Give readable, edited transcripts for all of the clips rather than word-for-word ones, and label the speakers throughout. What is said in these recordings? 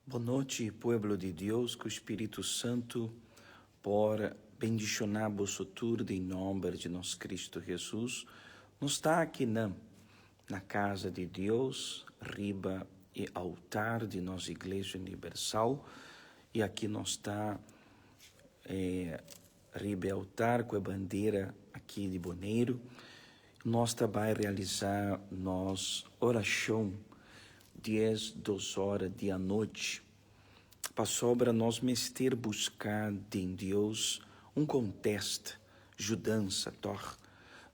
Speaker 1: Boa noite, pueblo de Deus, que o Espírito Santo por bendicionar vosso tudo em nome de nosso Cristo Jesus. Nós está aqui na casa de Deus, riba e altar de nossa Igreja Universal, e aqui nós está riba e altar com a bandeira aqui de Boneiro. Nós também realizar nossa oração 10, 2 horas da noite, para sobra nós mestre buscar em Deus contexto, ajudança,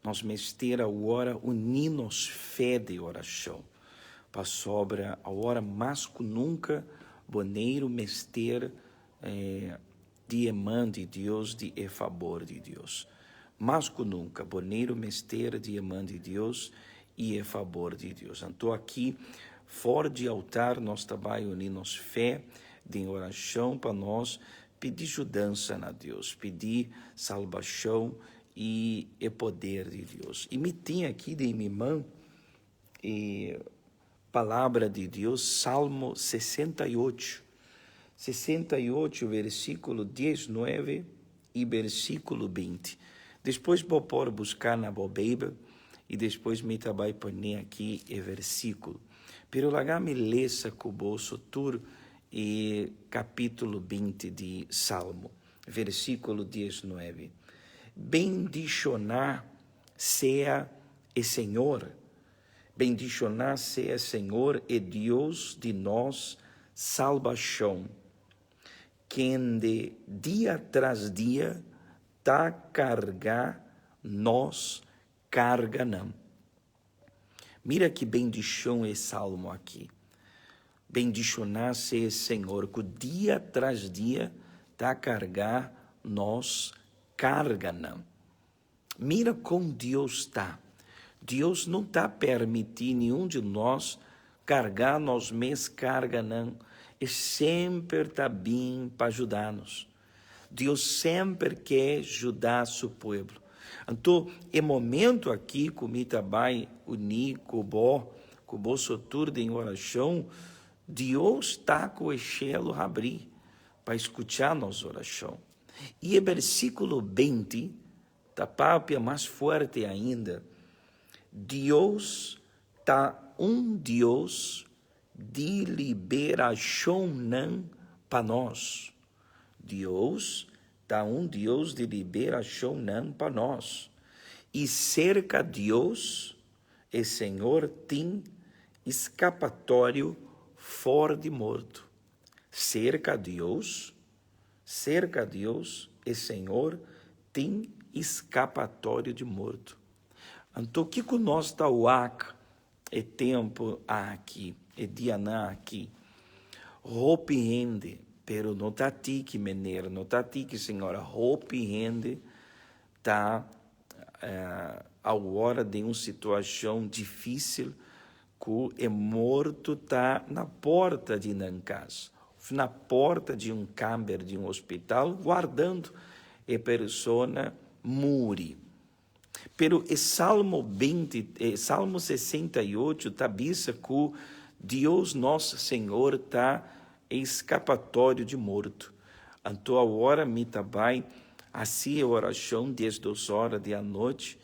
Speaker 1: nós mestre a hora unir-nos fé de oração, para sobra a hora mais que nunca, boneiro mestre de mão de Deus, de favor de Deus, mais que nunca, boneiro mestre de mão de Deus e favor de Deus. Então aqui fora de altar, nós também unimos fé de oração para nós pedir ajudança a Deus, pedir salvação e poder de Deus. E me tem aqui de minha mão palavra de Deus, Salmo 68, versículo 19 e versículo 20. Depois vou pôr buscar na Bíblia e depois me também pôr aqui o versículo. Pero lá me leça com o vosso tur e capítulo 20 de Salmo, versículo 19. Bendicionar seja o Senhor, bendicionar seja o Senhor e Deus de nós salvação, quem de dia tras dia tá cargar nós carga não. Mira que bendição é salmo aqui. Bendicionar-se, Senhor, que dia tras dia tá cargar nós carga não. Mira como Deus está. Deus não está permitindo nenhum de nós cargar nós mesmos carga não. E sempre está bem para ajudar-nos. Deus sempre quer ajudar seu povo. Então, é momento aqui, comigo também, unir com o vosso turno em oração, Deus está com o cielo abrir para escutar nossa oração. E o versículo 20, da pápia mais forte ainda, Deus está Deus de liberação não para nós. Deus está Deus de liberação não para nós. E cerca de Deus, o Senhor tem escapatório fora de morto. Cerca de Deus, o Senhor tem escapatório de morto. Então, o que nós está o é tempo aqui, é dia aqui. Arrepende, pero não está ti que menera, não está ti que senhora, arrepende, tá a hora de uma situação difícil, que o morto está na porta de uma casa, na porta de um câmara de um hospital, guardando a pessoa morre. Pero o Salmo 68 está dizendo que Deus nosso Senhor está escapatório de morto. Então agora me também assim a oração 10, 2 horas da noite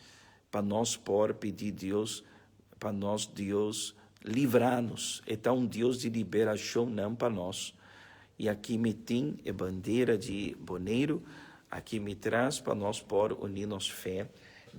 Speaker 1: para nós por pedir Deus, para nós Deus livrar-nos. Então Deus de liberação não para nós. E aqui me tem a bandeira de Boneiro, aqui me traz para nós por unir-nos fé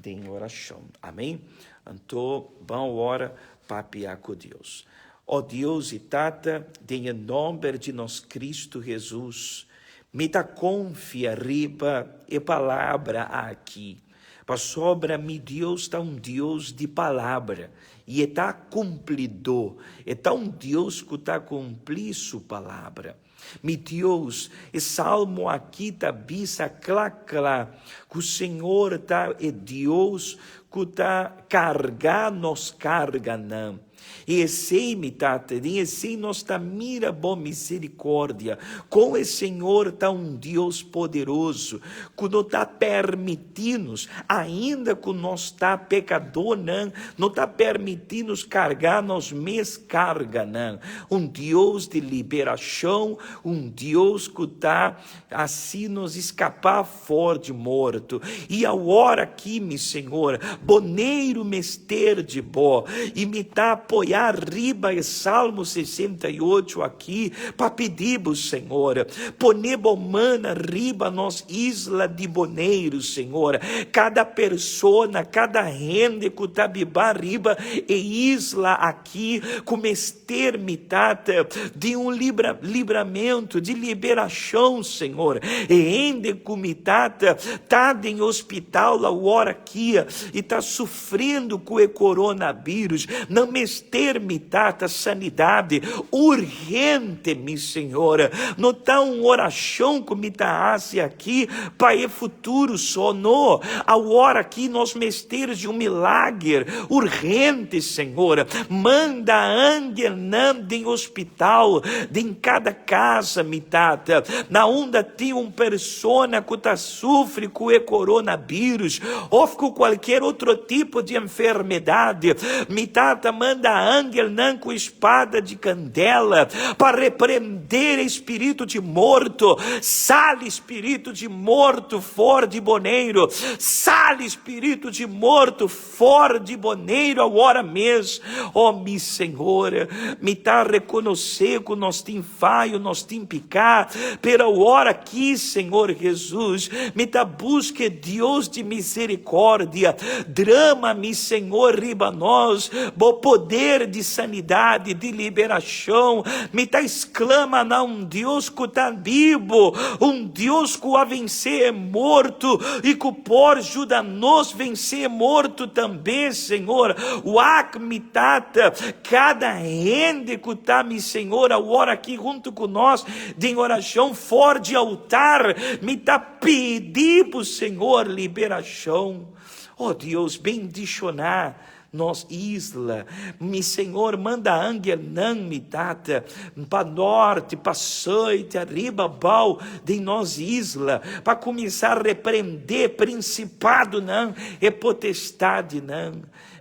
Speaker 1: em oração. Amém? Então, vamos hora papiar com Deus. Ó Deus e Tata, em nome de nosso Cristo Jesus, me dá confia riba e palavra aqui. Para sobra, meu Deus está Deus de palavra e está cumpridor. Está Deus que está cumprir sua palavra. Meu Deus, esse salmo aqui está bisa clá, que o Senhor é Deus que está carregando nos carga não. E esse mitata, e esse nós tá mira bom misericórdia, com o Senhor tá Deus poderoso, que não tá permitindo, ainda que nós tá pecador, não tá permitindo carregar nós mesmos carga, Deus de liberação, Deus que tá assim nos escapar fora de morto. E a hora aqui, meu Senhor, boneiro mester de bo, e me tá apoiar riba e Salmo 68 aqui, para pedir, Senhor, ponebo mana riba nós isla de boneiro, Senhor, cada persona, cada rende que tá biba riba e isla aqui, com mester mitata, de livramento, de liberação, Senhor, e ende com mitata, tá em hospital, a hora aqui, e tá sofrendo com o coronavírus, não mester mitata sanidade urgente, meu Senhor, não tá oração que me tá aqui para o futuro só, não, a hora aqui nós mesteres de milagre urgente, Senhor, manda ángel em hospital, em cada casa, mitata, na onda tem persona que tá sofre com o coronavírus, ou com qualquer outro tipo de enfermidade, mitata, manda ángel com espada de candela, para repreender espírito de morto, sale espírito de morto, fora de boneiro, sale espírito de morto, fora de boneiro, agora mesmo, meu Senhor, me tá reconhecer que nós tem falho, nós tem picar, pela hora aqui, Senhor Jesus, me tá busque Deus de misericórdia, drama, meu Senhor, riba nós, bom poder de sanidade, de liberação, me tá exclama na Deus que tá vivo, Deus que a vencer é morto, e que por ajuda nos vencer morto também, Senhor, o mitata, cada rende que tá, meu Senhor, a hora aqui junto com nós, de oração fora de altar, me tá pedindo, Senhor, liberação, Deus, bendicionar nós isla, meu Senhor, manda ángel mitata, para norte, para sul, arriba, bal, de nós isla, para começar a repreender principado, e potestade,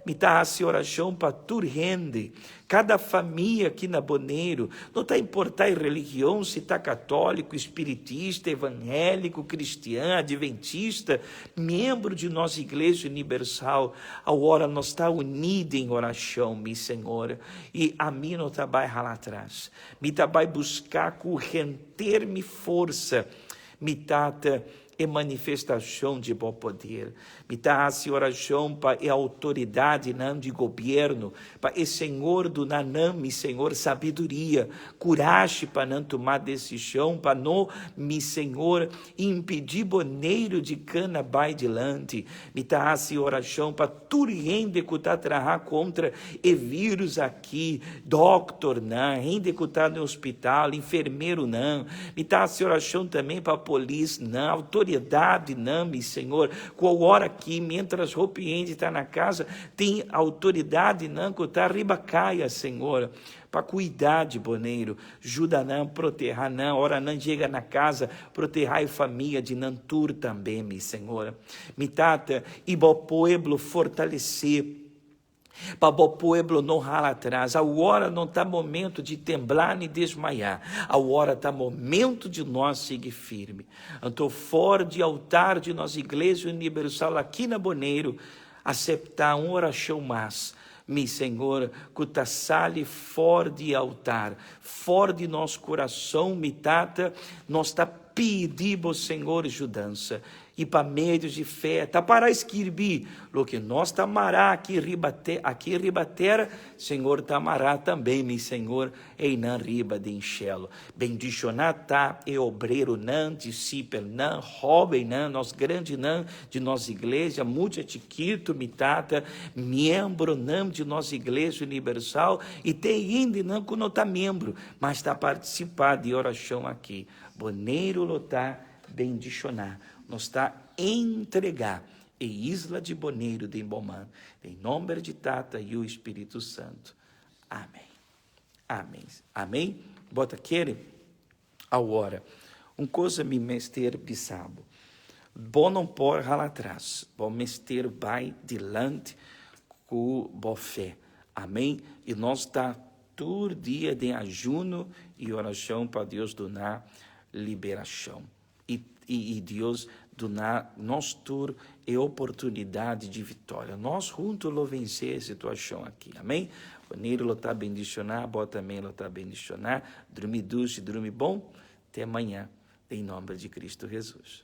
Speaker 1: me dá a oração para tu rende, cada família aqui na Boneiro, não está importar em religião, se está católico, espiritista, evangélico, cristã, adventista, membro de nossa igreja universal, a hora nós está unidos em oração, meu Senhor, e a mim não está vai lá atrás, me está vai buscar com render-me força, me tata e manifestação de bom poder, me dá a oração para a autoridade de governo, para o Senhor do nanam, Senhor, sabedoria, coragem para não tomar decisão, para não, meu Senhor, impedir boneiro de cana vai delante, me dá a oração para tu rende que está trabalhar contra e vírus aqui, doctor não, rende que está no hospital, enfermeiro não, me dá a oração também para a polícia não, autoridade não, meu Senhor, qual hora aqui, mientras roupiente está na casa, tem autoridade não, que está ribacaia, Senhor, para cuidar de boneiro, ajuda não, proteger não, hora não chega na casa, proteger a família de Nantur também, meu Senhor, me tata, e o povo fortalecer, para o povo não ralar atrás, a hora não está momento de temblar nem desmaiar, a hora está momento de nós seguir firme. Então, fora de altar de nossa igreja universal aqui na Boneiro, aceitar uma oração mais, meu Senhor, que está sale fora de altar, fora de nosso coração, mitata, nós está pedindo, Senhor, ajudança. E para meios de fé, tá para escrever, lo que nós tamará aqui ribatera, Senhor tamará também, meu Senhor, e não riba de enxelo. Bendicionar tá, e obreiro não, discípulo não, jovem não, nós grande não, de nossa igreja, muito etiquito, mitata, membro não de nossa igreja universal, e tem ainda não que não está membro, mas está participando de oração aqui. Boneiro lotar, bendicionar. Nos está entregar e isla de Boneiro de Embomã, em nome de Tata e o Espírito Santo. Amém. Amém. Amém? Bota querer? Agora, uma coisa me mestre pisabo. Bom não pode lá atrás. Bom mestre vai dilante com boa fé. Amém? E nós está todo dia de ajuno e oração para Deus donar liberação. E Deus donar nós tur e oportunidade de vitória. Nós juntos lo vencer a situação aqui. Amém? O Nero lo está bendicionar, bota também lo está bendicionar. Dorme doce, dorme bom. Até amanhã, em nome de Cristo Jesus.